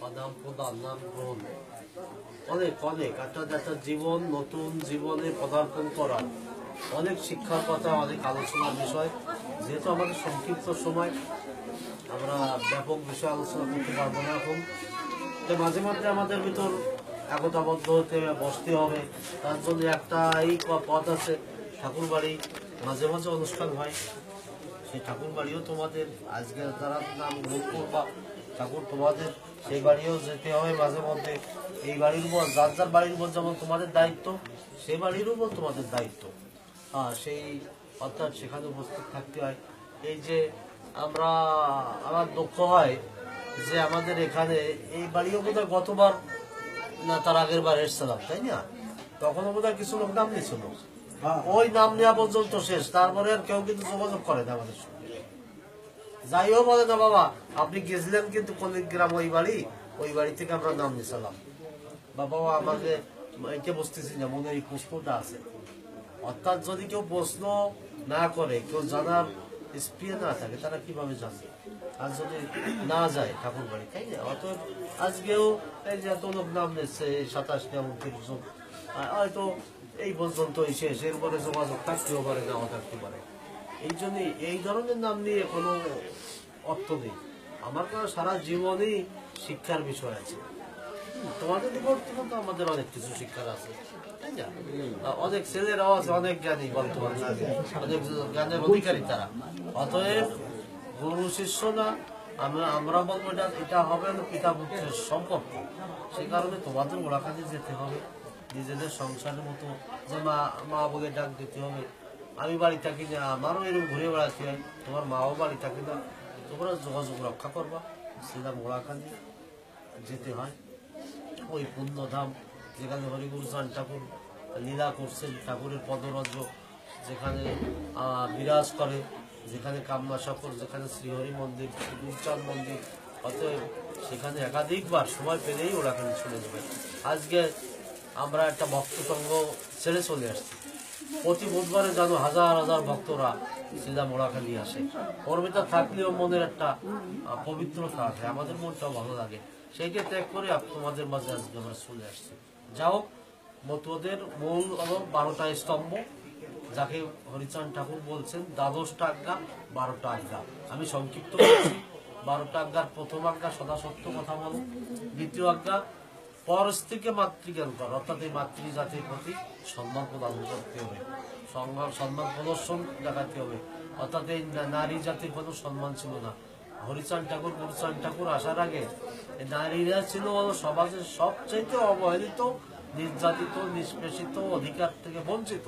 আদান প্রদান, নাম গ্রহণ, অনেক অনেক একটা একটা জীবন, নতুন জীবনে পদার্পণ করা, অনেক শিক্ষার কথা, অনেক আলোচনার বিষয়। যেহেতু আমাদের সংক্ষিপ্ত সময়, আমরা ব্যাপক বিষয় আলোচনা করতে পারবো না এখন। মাঝে মাঝে আমাদের ভিতর একতাবদ্ধ হতে বসতে হবে। তার জন্য একটা এই পথ আছে, ঠাকুর বাড়ি মাঝে মাঝে অনুষ্ঠান হয়। সেই ঠাকুর বাড়িও তোমাদের আজকে যারা নাম গ্রহণ করবা, ঠাকুর তোমাদের সেই বাড়িও যেতে হবে মাঝে মধ্যে। এই বাড়ির উপর যার যার বাড়ির উপর যেমন তোমাদের দায়িত্ব, সেই বাড়ির উপর তোমাদের দায়িত্ব। সেই অর্থাৎ সেখানে উপস্থিত থাকতে হয়। এই যে আমার দুঃখ হয় যে আমাদের এখানে এই বাড়িও বোধহয় গতবার না তার আগের বার এসেছিলাম, তাই না? তখনও বোধহয় কিছু লোক নাম নিয়েছিল, ওই নাম নেওয়া পর্যন্ত শেষ, তারপরে আর কেউ কিন্তু যোগাযোগ করে না আমাদের সঙ্গে। যাইও বলে না বাবা আপনি গেছিলেন কিন্তু কোন গ্রাম ওই বাড়ি থেকে আমরা নাম নিয়েছিলাম। বাবা আমাকে এটা বুঝতেছি না, মনে এই প্রশ্নটা আছে। অর্থাৎ যদি কেউ প্রশ্ন না করে, কেউ জানার স্পৃহা না থাকে, তারা কিভাবে জানবে? আর যদি না যায় ঠাকুর বাড়ি, তাই না? অতএব আজকেও এই যে এত লোক নাম নিচ্ছে, 27 জন 29 জন, হয়তো এই পর্যন্ত শেষ, এরপরে যোগাযোগ থাকতেও পারে, নাও থাকতে পারে। এই জন্যই এই ধরনের নাম নিয়ে কোনো অর্থ নেই। আমার কাছে সারা জীবনেই শিক্ষার বিষয় আছে। তোমাদের নিকট থেকে তো আমাদের অনেক কিছু শিক্ষার আছে, তাই না? অনেক ছেলেরাও আছে, অনেক জ্ঞানী, বর্তমানে অনেক জ্ঞানের অধিকারী তারা। অতএব গুরু শিষ্য না, আমরা বলবো এটা হবে না পিতা পুত্রের সম্পর্ক। সেই কারণে তোমাদের ওরা কাজে যেতে হবে, নিজেদের সংসারের মতো। যে মা মা বলে ডাক দিতে হবে। আমি বাড়ি থাকি না, আমারও এরকম ঘুরে বেড়াতে হয়, তোমার মাও বাড়ি থাকি না, তোমরা যোগাযোগ রক্ষা করবা। সেটা মোড়াখালি যেতে হয়, ওই পুণ্যধাম যেখানে হরিগুরু চান ঠাকুর লীলা করছেন, ঠাকুরের পদরজ যেখানে বিরাজ করে, যেখানে কামনা সকর, যেখানে শ্রীহরি মন্দির, গুরুচাঁদ মন্দির। অতএব সেখানে একাধিকবার সময় পেলেই ওরাখানে চলে যাবে। আজকে আমরা একটা ভক্ত সঙ্গ ছেড়ে চলে আসছি। প্রতি বুধবারে যেন হাজার হাজার ভক্তরা সিধা মোড়াখালি আসে। কর্মিতা থাকলেও মনের একটা পবিত্রতা আছে, আমাদের মনটাও ভালো লাগে। সেইটা ত্যাগ করে তোমাদের মাঝে আজকে আমরা চলে আসছি। যাও, মতুয়াদের মূল হলো 12টা স্তম্ভ, যাকে হরিচাঁদ ঠাকুর বলছেন 12টা আজ্ঞা, 12টা আজ্ঞা। আমি সংক্ষিপ্ত বলছি। 12টা আজ্ঞার প্রথম আজ্ঞা সদা সত্য কথা বলো। দ্বিতীয় আজ্ঞা পর স্ত্রীকে মাতৃজ্ঞান কর, অর্থাৎ এই মাতৃজাতির প্রতি সম্মান প্রদান করতে হবে, সম্মান প্রদর্শন দেখাতে হবে। অর্থাৎ এই নারী জাতির কোনো সম্মান ছিল না। হরিচাঁদ ঠাকুর, গুরুচাঁদ ঠাকুর আসার আগে নারীরা ছিল সমাজের সবচেয়ে অবহেলিত, নির্যাতিত, নিষ্পেষিত, অধিকার থেকে বঞ্চিত।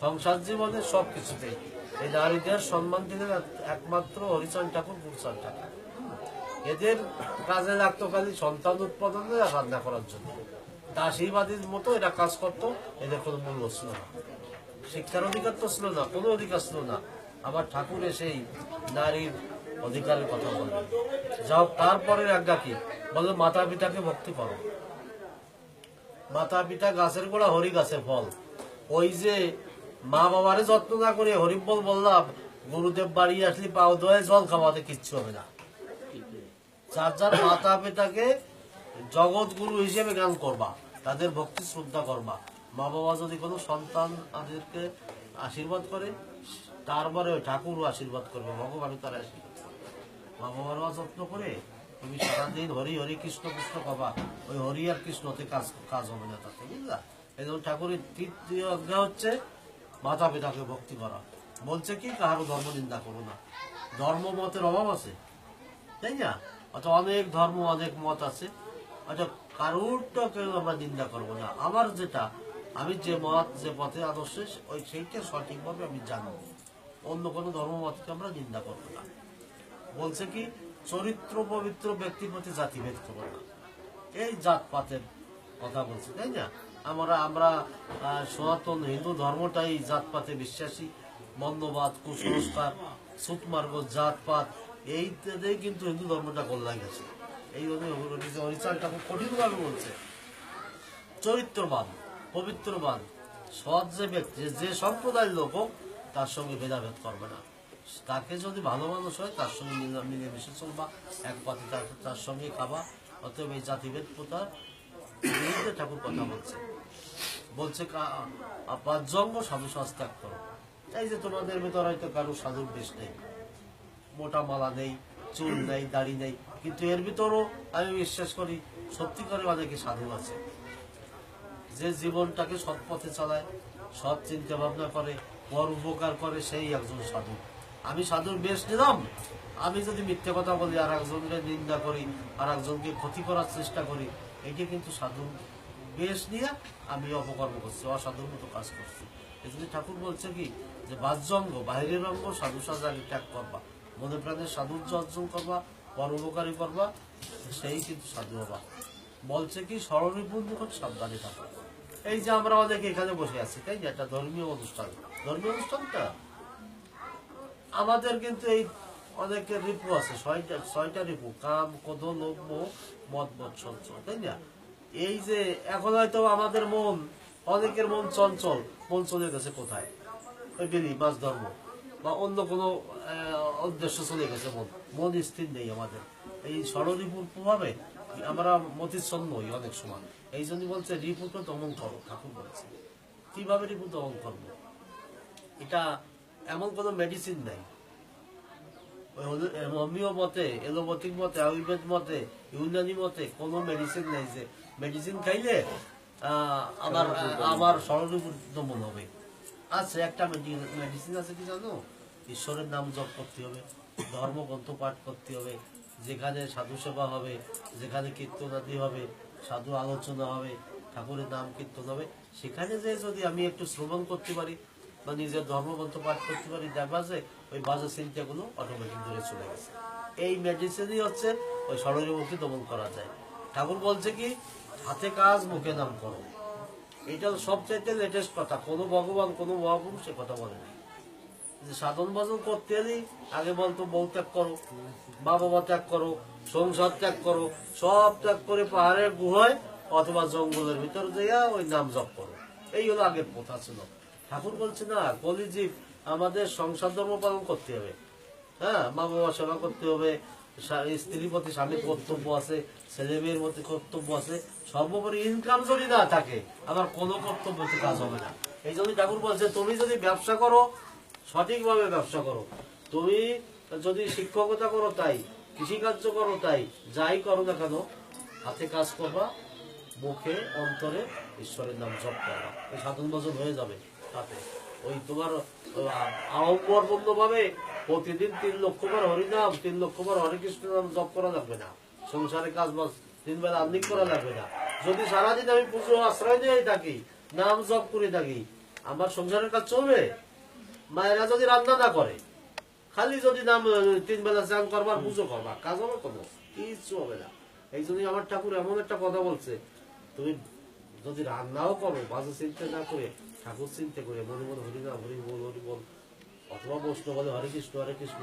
সংসার জীবনে সবকিছুতে এই নারীদের সম্মান দিলেন একমাত্র হরিচাঁদ ঠাকুর, গুরুচাঁদ ঠাকুর। এদের কাজে লাগতো খালি সন্তান উৎপাদনে রান্না করার জন্য, দাসীবাদীর মতো এরা কাজ করতো। এদের কোনো মূল্য ছিল না, শিক্ষার অধিকার তো ছিল না, কোনো অধিকার ছিল না। আবার ঠাকুর সেই নারীর অধিকারের কথা বললেন। যাও, তারপরে আজ্ঞা কি বলো? মাতা পিতাকে ভক্তি করো। মাতা পিতা গাছের গোড়া, হরি গাছের ফল। ওই যে মা বাবারে যত্ন না করে হরিবল বললাম, গুরুদেব বাড়ি আসলে পাও ধোয়ে জল খাওয়াতে কিচ্ছু হবে না। যার যার মাতা পিতাকে জগৎ গুরু হিসেবে জ্ঞান করবা, তাদের ভক্তি শ্রদ্ধা করবা। মা বাবা যদি কোনো সন্তান তাদেরকে আশীর্বাদ করে, তারপরে ওই ঠাকুরও আশীর্বাদ করবে, ভগবানও তার আশীর্বাদ করবে। মা বাবারও যত্ন করে তুমি সারাদিন হরি হরি কৃষ্ণ কৃষ্ণ পাবা, ওই হরি আর কৃষ্ণতে কাজ হবে না তাতে, বুঝলা? এই জন্য ঠাকুরের তৃতীয় আজ্ঞা হচ্ছে মাতা পিতাকে ভক্তি করা। বলছে কি, কাহারও ধর্ম নিন্দা করো না। ধর্ম মতের অভাব আছে, তাই না? অর্থাৎ অনেক ধর্ম, অনেক মত আছে। আচ্ছা, কারোরটা কেউ আমরা নিন্দা করবো না। আমার যেটা, আমি যে মত, যে পথে আদর্শ, সেইটা সঠিকভাবে আমি জানবো। অন্য কোনো ধর্মমতকে আমরা নিন্দা করবো না। বলছে কি, চরিত্র পবিত্র ব্যক্তির প্রতি জাতিভেদ করবো না। এই জাতপাতের কথা বলছে, তাই না? আমরা সনাতন হিন্দু ধর্মটাই জাতপাতে বিশ্বাসী। বর্ণবাদ, কুসংস্কার, সুতমার্গ, জাতপাত, এইটাতেই কিন্তু হিন্দু ধর্মটা কল্যাণ গেছে। এই হরিচাঁদ ঠাকুর কঠিনভাবে বলছে, চরিত্রবান, পবিত্রবান, সৎ যে ব্যক্তি, যে সম্প্রদায়ের লোক হোক, তার সঙ্গে ভেদাভেদ করবে না। তাকে যদি ভালো মানুষ হয়, তার সঙ্গে মিলেমিশে চলবা, এক পাতে তার সঙ্গে খাবা। অতএব এই জাতিভেদ প্রথার বিরুদ্ধে ঠাকুর কথা বলছে। বলছে বাহ্যঙ্গ সাধু সমাজ ত্যাগ করো। এই যে তোমাদের ভেতর হয়তো কারো সাধুর বেশ নেই, মোটা মালা নেই, চুল নেই, দাড়ি নেই, কিন্তু এর ভিতরও আমি বিশ্বাস করি সত্যিকারে অনেকে সাধু আছে, যে জীবনটাকে সৎ পথে চালায়, সৎ চিন্তা ভাবনা করে, পর উপকার করে, সেই একজন সাধু। আমি সাধুর বেশ নিলাম, আমি যদি মিথ্যে কথা বলি, আর একজনকে নিন্দা করি, আর একজনকে ক্ষতি করার চেষ্টা করি, এটি কিন্তু সাধুর বেশ নিয়ে আমি অপকর্ম করছি, অসাধুর মতো কাজ করছি। এজন্য ঠাকুর বলছে কি, যে বাহ্যঙ্গ বাহিরের অঙ্গ সাধু সাজা ত্যাগ করবা, মনে প্রাণের সাধুর্য অর্জন করবা, পর উপকারী করবা, সেই কিন্তু সাধু হবা। বলছে কি, স্মরণীপুর নিকট সাবধানে থাকো। এই যে আমরা অনেকে এখানে বসে আছি, তাই না, একটা ধর্মীয় অনুষ্ঠান, ধর্মীয় অনুষ্ঠানটা আমাদের কিন্তু এই অনেকের রিপু আছে, ছয়টা রিপু, কাম, ক্রোধ, লোভ, মোহ, মদ, মৎসর, তাই না। এই যে এখন হয়তো আমাদের মন, অনেকের মন চঞ্চল, মন চলে গেছে কোথায়, ওই বেলি মাছ ধর্ম বা অন্য কোনো উদ্দেশ্য চলে গেছে, মন স্থির নেই আমাদের। এই ষড়রিপুর প্রভাবে আমরা মতিচ্ছন্ন হই অনেক সময়। এই জন্য বলছে রিপুকে দমন করো। ঠাকুর বলছে কিভাবে রিপু দমন করবো, এটা এমন কোনো মেডিসিন নাই। হোমিও মতে, এলোপ্যাথিক মতে, আয়ুর্বেদ মতে, ইউনানি মতে কোনো মেডিসিন নাই যে মেডিসিন খাইলে আমার ষড়রিপু দমন হবে। আছে একটা মেডিসিন আছে, কি জানো, ঈশ্বরের নাম জপ করতে হবে, ধর্মগ্রন্থ পাঠ করতে হবে, যেখানে সাধু সেবা হবে, যেখানে কীর্তনাদি হবে, সাধু আলোচনা হবে, ঠাকুরের নাম কীর্তন হবে, সেখানে যে যদি আমি একটু শ্রবণ করতে পারি বা নিজের ধর্মগ্রন্থ পাঠ করতে পারি, দেখবা যে ওই বাজে চিন্তাগুলো অটোমেটিক দূরে চলে গেছে। এই মেডিসিনই হচ্ছে ওই ষড়রিপুকে দমন করা যায়। ঠাকুর বলছে কি, হাতে কাজ মুখে নাম করো। এটা সবচাইতে লেটেস্ট কথা, কোনো ভগবান কোনো মহাপুরুষ সে কথা বলেনি। যে সাধন ভজন করতে এলি আগে বলতো বউ ত্যাগ করো, মা বাবা ত্যাগ করো, সংসার ত্যাগ করো, সব ত্যাগ করে পাহাড়ের গুহায় অথবা জঙ্গলের ভিতর যাইয়া ওই নাম জপ করো। এই হলো আগের প্রথা ছিল। ঠাকুর বলছে না, কলিজীব আমাদের সংসার ধর্ম পালন করতে হবে, হ্যাঁ, মা বাবা সেবা করতে হবে, স্ত্রীর প্রতি স্বামীর কর্তব্য আছে, ছেলে মেয়ের প্রতি কর্তব্য আছে, সর্বোপরি ইনকাম যদি না থাকে আমার কোনো কর্তব্যতে কাজ হবে না। এই জন্য ঠাকুর বলছে, তুমি যদি ব্যবসা করো সঠিকভাবে ব্যবসা করো, তুমি যদি শিক্ষকতা করো তাই, কৃষিকার্য করো তাই, যাই করো না কেন হাতে কাজ করবা, মুখে অন্তরে ঈশ্বরের নাম জপ করবা, এই সাধন ভজন হয়ে যাবে। তাতে ওই তোমার আহ্বর্বন্য ভাবে প্রতিদিন 3 লক্ষ বার হরিনাম, 3 লক্ষ বার হরে কৃষ্ণ নাম জপ করা লাগবে না, সংসারে কাজ বাজ 3 বেলা আহ্নিক করা লাগবে না। যদি সারাদিন আমি পুজো আশ্রয় দিয়ে থাকি, নাম জপ করে থাকি, আমার সংসারের কাজ চলবে? মায়েরা যদি রান্না না করে, খালি যদি নাম 3 বেলা স্নান করবার, পুজো করবার, কাজ হবে কোনো? কিছু হবে না। এই জন্যই আমার ঠাকুর এমন একটা কথা বলছে, তুমি যদি রান্নাও করো বাজে চিন্তা না করে, ঠাকুর চিন্তা করে মনে মনে হরিনাম, হরি বল, হরি বল, অথবা বৈষ্ণব বলে হরে কৃষ্ণ হরে কৃষ্ণ,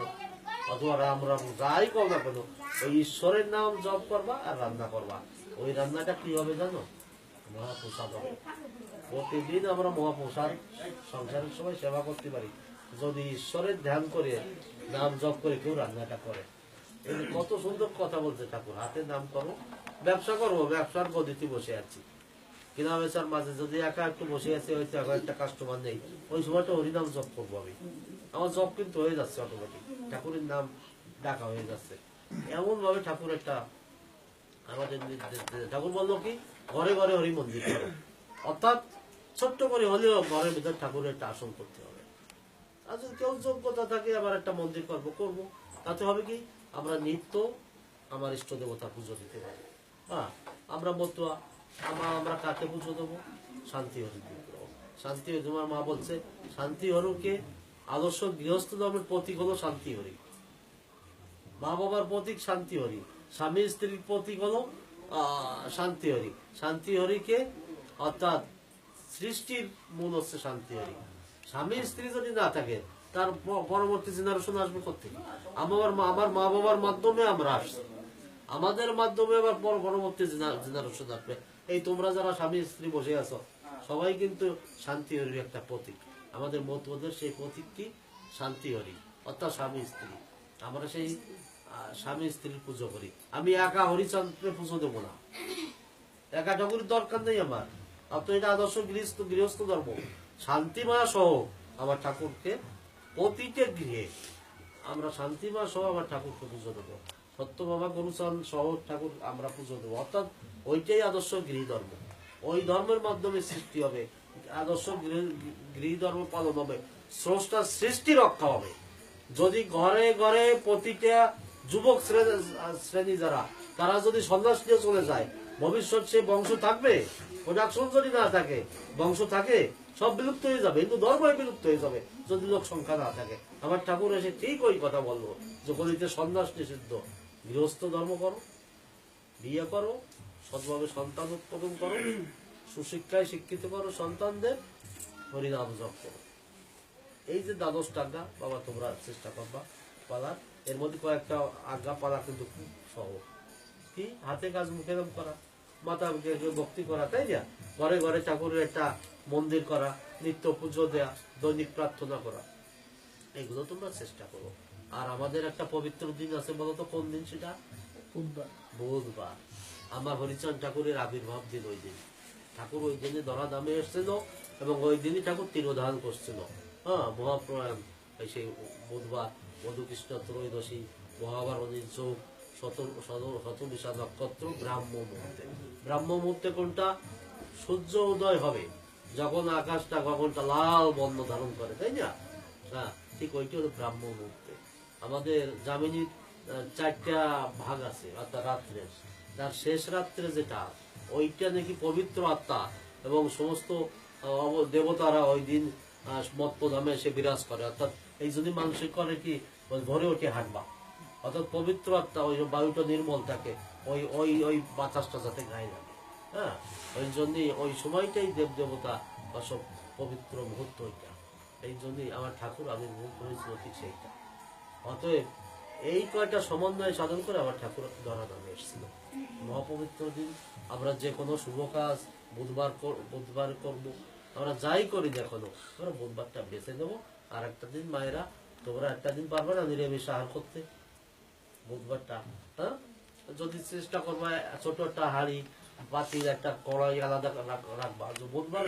অথবা রাম রাম, যাই কর না কেন, ওই ঈশ্বরের নাম জপ করবা আর রান্না করবা। ওই রান্নাটা কি হবে জানো? মহাপ্রসাদ হবে। প্রতিদিন আমরা মহাপ্রসাদ সংসারের সময় সেবা করতে পারি যদি ঈশ্বরের ধ্যান করে নাম জপ করে কেউ রান্নাটা করে। এই কত সুন্দর কথা বলছে ঠাকুর, হাতে নাম করো, ব্যবসা করবো, ব্যবসার গদিতে বসে আছি, কিনা বেচার মাঝে যদি একা একটু বসে আছে, হয়তো এখন একটা কাস্টমার নেই, ওই সময়টা হরিনাম জপ করবো আমি, আমার জব কিন্তু হয়ে যাচ্ছে অটোমেটিক, ঠাকুরের নাম ডাকা হয়ে যাচ্ছে। এমন ভাবে ঠাকুর একটা আমাদের নির্দেশ, ঠাকুর বললো কি, ঘরে ঘরে হরি মন্দির করো, অর্থাৎ ছোট্ট করে হলেও ঘরের ভিতর ঠাকুরের একটা আসন করতে হবে। আর যদি কেউ যোগ্যতা থাকে আবার একটা মন্দির করবো, তাতে হবে কি, আমরা নিত্য আমার ইষ্ট দেবতা পুজো দিতে পারি। হ্যাঁ, আমরা মতুয়া, আমরা কাকে পুজো দেবো? শান্তি হরি বিগ্রহ। শান্তি হরি, তোমার মা বলছে শান্তি হরুকে আদর্শ গৃহস্থ ধর্মের প্রতীক হলো শান্তি হরি, মা বাবার প্রতীক শান্তি হরি, স্বামী স্ত্রীর প্রতীক হলো শান্তি হরি। শান্তি হরিকে অর্থাৎ সৃষ্টির মূল হচ্ছে শান্তি হরি। স্বামী স্ত্রী যদি না থাকে, তার পরবর্তী জেনারেশন আসবে কোথেকে? আমার মা বাবার মাধ্যমে আমরা আসছি, আমাদের মাধ্যমে আবার পরবর্তী জেনারেশন আসবে। এই তোমরা যারা স্বামী স্ত্রী বসে আছো, সবাই কিন্তু শান্তি হরির একটা প্রতীক। আমাদের মতবোধের সেই প্রতীকটি শান্তি হরি, অর্থাৎ স্বামী স্ত্রী। আমরা সেই স্বামী স্ত্রীর পুজো করি। আমি একা হরিচন্দ্রের পুজো দেবো না, একা ঠাকুরের দরকার নেই আমার। আর তো এটা আদর্শ গৃহস্থ ধর্ম। শান্তিমা সহ আমার ঠাকুরকে প্রতিটা গৃহে আমরা শান্তিমা সহ আমার ঠাকুরকে পুজো দেবো, সত্যবাবা গরুচাঁদ সহ ঠাকুর আমরা পুজো দেবো। অর্থাৎ ওইটাই আদর্শ গৃহ ধর্ম। ওই ধর্মের মাধ্যমে সৃষ্টি হবে, আদর্শ গৃহ ধর্ম পালন হবে, স্রষ্টার সৃষ্টি রক্ষা হবে। যদি ঘরে ঘরে প্রতিটা যুবক শ্রেণী যারা, তারা যদি সন্ন্যাস নিয়ে চলে যায়, ভবিষ্যৎ সে বংশ থাকবে? প্রোডাকশন যদি না থাকে, বংশ থাকে, সব বিলুপ্ত হয়ে যাবে, কিন্তু ধর্মই বিলুপ্ত হয়ে যাবে যদি লোক সংখ্যা না থাকে। আমার ঠাকুর এসে ঠিক ওই কথা বলবো যে গলিতে সন্ন্যাস নিষিদ্ধ, গৃহস্থ ধর্ম করো, বিয়ে করো, সৎভাবে সন্তান উৎপাদন করো, সুশিক্ষায় শিক্ষিত করো সন্তানদের, হরিনাম জপ করো। এই যে দ্বাদশ আজ্ঞা বাবা তোমরা চেষ্টা করবা পালার, এর মধ্যে কয়েকটা আজ্ঞা পালা কিন্তু খুব সহজ। কি? হাতে কাজ মুখে কাম করা, মাতা ভক্তি করা, তাই না? ঘরে ঘরে ঠাকুরের একটা মন্দির করা, নিত্য পুজো দেয়া, দৈনিক প্রার্থনা করা, এগুলো তোমরা চেষ্টা করো। আর আমাদের একটা পবিত্র দিন আছে, বলতো কোন দিন সেটা? বুধবার। আমার হরিচাঁদ ঠাকুরের আবির্ভাব দিন ওই দিন। ঠাকুর ওই দিনে ধরা দামে এসছিল এবং ওই দিনই ঠাকুর তিরোধান করছিল। হ্যাঁ, মহাপ্রয়াণ সেই বুধবার, মধুকৃষ্ণ ত্রয়োদশী, মহাভারণীর যোগ, শতবিশা নক্ষত্র, ব্রাহ্ম মুহূর্তে। ব্রাহ্ম মুহূর্তে কোনটা? সূর্য উদয় হবে যখন আকাশটা গগনটা লাল বর্ণ ধারণ করে, তাই না? হ্যাঁ, ঠিক ওইটি হলো ব্রাহ্ম মুহূর্তে। আমাদের জামিনীর 4টা ভাগ আছে, অর্থাৎ রাত্রে, তার শেষ রাত্রে যেটা, ওইটা নাকি পবিত্র আত্মা এবং সমস্ত দেবতারা ওই দিন মত্তধামে এসে বিরাজ করে। অর্থাৎ এই যদি মানসিক করে কি ভরে ওঠে হাঁটবা, অর্থাৎ পবিত্র আত্মা, ওই বায়ুটা নির্মল থাকে, ওই ওই ওই বাতাসটা যাতে গায়ে লাগে। হ্যাঁ, ওই জন্যই ওই সময়টাই দেব দেবতা বা সব পবিত্র মুহূর্ত ওইটা। এই জন্যই আমার ঠাকুর আবির্ভূত হয়েছিল ঠিক সেইটা। অতএব এই কয়টা সমন্বয় সাধন করে আমার ঠাকুর ধরা নামে এসেছিল। মহাপবিত্র দিন আমরা যে কোনো শুভ কাজ বুধবার করবো, আমরা যাই করি না কেন, আমরা বুধবারটা বেছে নেবো। আর একটা দিন মায়েরা তোমরা একটা দিন পারবে না নিরামিষ আহার করতে, বুধবারটা। হ্যাঁ, যদি চেষ্টা করবা ছোট একটা হাঁড়ি পাতিল একটা কড়াই আলাদা রাখবা, বুধবার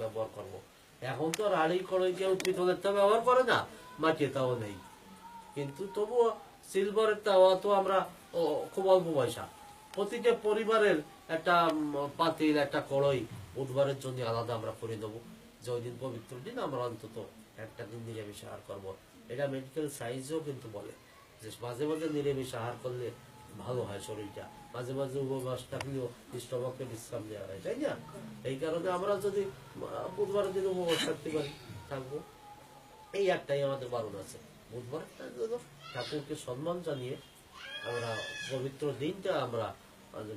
ব্যবহার করবো। এখন তো আর হাঁড়ি কড়াই কেউ পিতলের তা ব্যবহার করে না, মাটির তাও নেই, কিন্তু তবুও সিলভারের তাওয়া তো আমরা খুব অল্প পয়সা। প্রতিটা পরিবারের একটা পাতিল একটা কড়াই বুধবারের জন্য আলাদা আমরা করে দেবো, যে ওই দিন পবিত্র দিন আমরা অন্তত একটা দিন নিরামিষ আহার করবো। এটা মেডিকেল সায়েন্সও কিন্তু বলে যে মাঝে মাঝে নিরামিষ আহার করলে ভালো হয় শরীরটা, মাঝে মাঝে উপবাস থাকলেও স্টমাকে বিশ্রাম দেওয়া হয়, তাই না? এই কারণে আমরা যদি বুধবারের দিন উপবাস থাকতে পারি, থাকবো। এই একটাই আমাদের বারণ আছে, বুধবার ঠাকুরকে সম্মান জানিয়ে আমরা পবিত্র দিনটা আমরা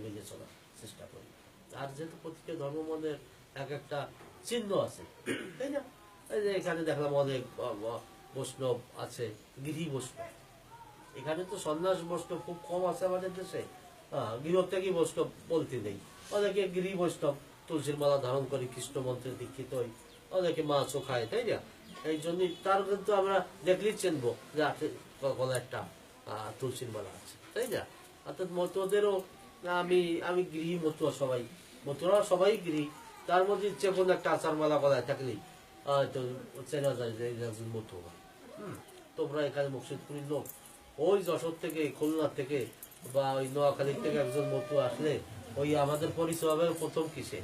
মেনে চলার চেষ্টা করি। আর যেহেতু প্রতিটা ধর্মমতের এক একটা চিহ্ন আছে, তাই না? এই যে এখানে দেখলাম অনেক বৈষ্ণব আছে, গিরি বৈষ্ণব। এখানে তো সন্ন্যাস বৈষ্ণব খুব কম আছে আমাদের দেশে। গৃহ থেকে বৈষ্ণব বলতে নেই, অনেকে গিরি বৈষ্ণব, তুলসীর মালা ধারণ করি, কৃষ্ণ মন্ত্রে দীক্ষিত হই, অনেকে মাছও খায়, তাই না? এই জন্য তার কিন্তু আমরা দেখলেই চিনবো যে কোনো একটা তুলসীর মালা আছে, তাই না? অর্থাৎ মতুয়াদেরও আমি গৃহী, মতুয়া সবাই, মতুয়া সবাই গৃহী, তার মধ্যে ইচ্ছে কোনো একটা আচার মালা গলায় থাকলেই হয়তো চেনা যায় যে একজন মতুয়া। তোমরা এখানে মুর্শিদপুরের লোক, ওই যশোর থেকে, খুলনা থেকে বা ওই নোয়াখালীর থেকে একজন মতুয়া আসলে ওই আমাদের পরিচয় হবে প্রথম কিসে?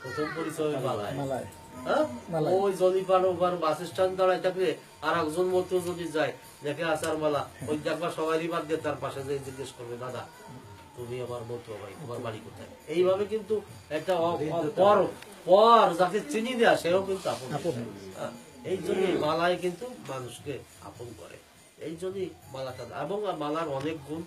প্রথম পরিচয় মালায়। হ্যাঁ, ওই জলিপাড় ওবার বাস স্ট্যান্ড দাঁড়ায় থাকলে আর একজন মতো যদি যায় দেখে আচার মালা, ওই দেখবা সবারই বাদ দিয়ে তার পাশে যে জিজ্ঞেস করবে, দাদা তুমি আমার মতো ভাই, তোমার বাড়ি কোথায়? এইভাবে কিন্তু একটা পর যাকে চিনি দেয়া সেও কিন্তু আপন। এই জন্য মালায় কিন্তু মানুষকে আপন করে, এই জন্যই মালাটা। এবং মালার অনেক গুণ।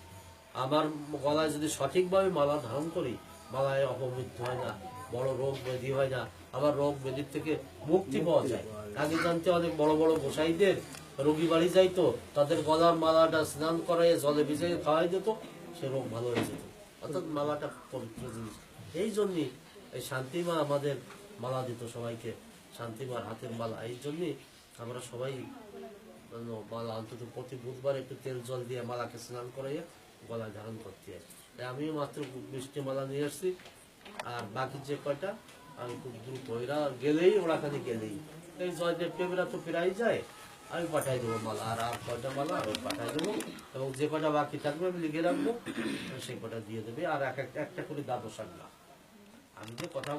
আমার গলায় যদি সঠিকভাবে মালা ধারণ করি, মালায় অপমৃত্যু হয় না, বড় রোগ ব্যাধি হয় না, আবার রোগ ব্যাধির থেকে মুক্তি পাওয়া যায়। আগে জানতে অনেক বড় বড় গোসাইদের রোগী বাড়ি যাইতো, তাদের গলার মালাটা স্নান করাই জলে ভিজিয়ে খাওয়াই দিত, সে রোগ ভালো হয়ে যেত। অর্থাৎ মালাটা পবিত্র জিনিস। এই জন্যই এই শান্তিমা আমাদের মালা দিত সবাইকে, শান্তিমার হাতের মালা। এই জন্যই আমরা সবাই মালা অন্তত প্রতি বুধবার একটু তেল জল দিয়ে মালাকে স্নান করাইয়া গলায় ধারণ করতে হয়। তাই আমি মাত্র 20টি মালা নিয়ে আসছি, আর বাকি যে কয়টা আমি খুব দ্রুত এরা গেলেই ওরাখানে গেলেই এই জয়দেব টেবিরা তো প্রায় যায়, আমি পাঠাই দেবো মালা, আর কয়টা মালা আমি পাঠাই দেবো, এবং যে কয়টা বাকি থাকবে আমি লিখে রাখবো, সেই কয়টা দিয়ে দেবে। আর একটা করে দ্বাদশ আজ্ঞা আমি যে কথা